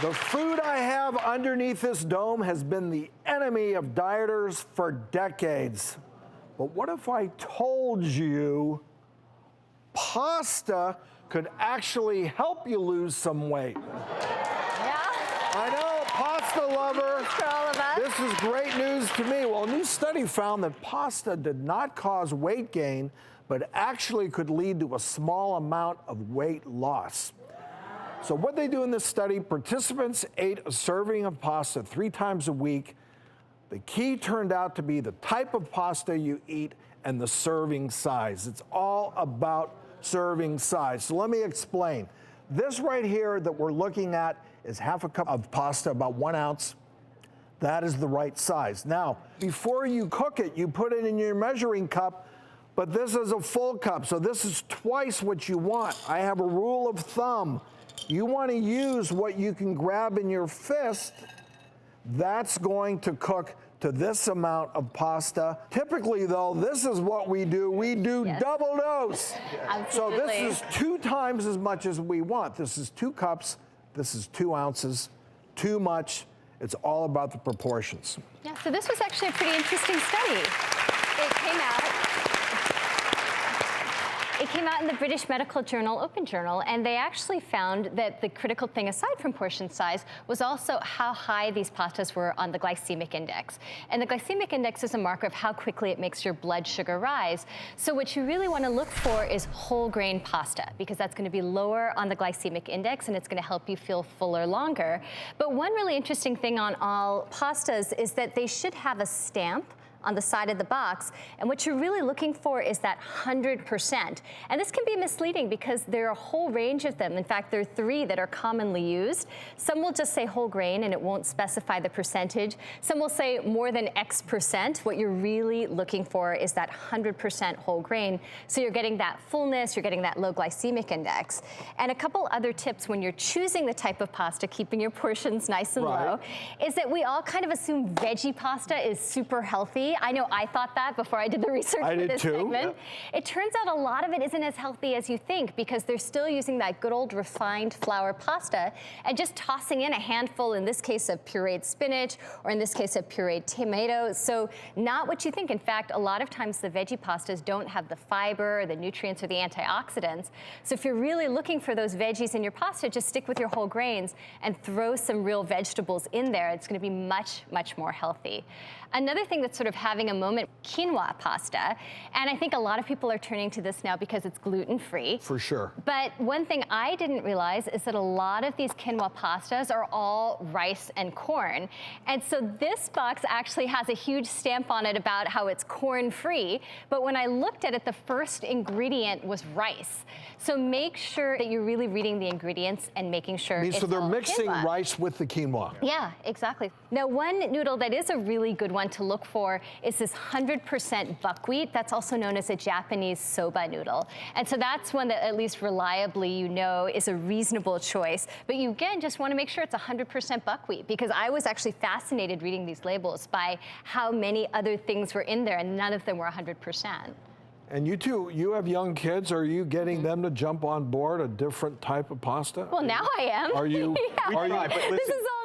The food I have underneath this dome has been the enemy of dieters for decades. But what if I told you pasta could actually help you lose some weight? Yeah. I know, pasta lover. For all of us. This is great news to me. Well, a new study found that pasta did not cause weight gain, but actually could lead to a small amount of weight loss. So what they do in this study, participants ate a serving of pasta 3 times a week. The key turned out to be the type of pasta you eat and the serving size. It's all about serving size. So let me explain. This right here that we're looking at is half a cup of pasta, about 1 ounce. That is the right size. Now, before you cook it, you put it in your measuring cup, but this is a full cup, so this is twice what you want. I have a rule of thumb. You want to use what you can grab in your fist. That's going to cook to this amount of pasta. Typically, though, this is what we do. We do double dose. Absolutely. So this is 2 times as much as we want. This is 2 cups. This is 2 ounces. Too much. It's all about the proportions. Yeah, so this was actually a pretty interesting study. It came out in the British Medical Journal, Open Journal, and they actually found that the critical thing, aside from portion size, was also how high these pastas were on the glycemic index. And the glycemic index is a marker of how quickly it makes your blood sugar rise. So what you really want to look for is whole grain pasta, because that's going to be lower on the glycemic index, and it's going to help you feel fuller longer. But one really interesting thing on all pastas is that they should have a stamp on the side of the box, and what you're really looking for is that 100%. And this can be misleading because there are a whole range of them. In fact, there are 3 that are commonly used. Some will just say whole grain and it won't specify the percentage. Some will say more than X percent. What you're really looking for is that 100% whole grain. So you're getting that fullness, you're getting that low glycemic index. And a couple other tips when you're choosing the type of pasta, keeping your portions nice and low, is that we all kind of assume veggie pasta is super healthy. I know I thought that before I did the research for this segment. It turns out a lot of it isn't as healthy as you think, because they're still using that good old refined flour pasta and just tossing in a handful, in this case of pureed spinach, or in this case of pureed tomatoes. So not what you think. In fact, a lot of times the veggie pastas don't have the fiber, or the nutrients, or the antioxidants. So if you're really looking for those veggies in your pasta, just stick with your whole grains and throw some real vegetables in there. It's going to be much, much more healthy. Another thing that's sort of having a moment, quinoa pasta. And I think a lot of people are turning to this now because it's gluten-free. For sure. But one thing I didn't realize is that a lot of these quinoa pastas are all rice and corn. And so this box actually has a huge stamp on it about how it's corn-free. But when I looked at it, the first ingredient was rice. So make sure that you're really reading the ingredients and making sure it's so they're mixing quinoa. rice with the quinoa. Yeah, exactly. Now, one noodle that is a really good one to look for is this 100% buckwheat. That's also known as a Japanese soba noodle. And so that's one that at least reliably you know is a reasonable choice. But you, again, just want to make sure it's 100% buckwheat, because I was actually fascinated reading these labels by how many other things were in there, and none of them were 100%. And you too, you have young kids. Are you getting them to jump on board a different type of pasta? Well, now I am. Are you? Yeah. Are you? This is all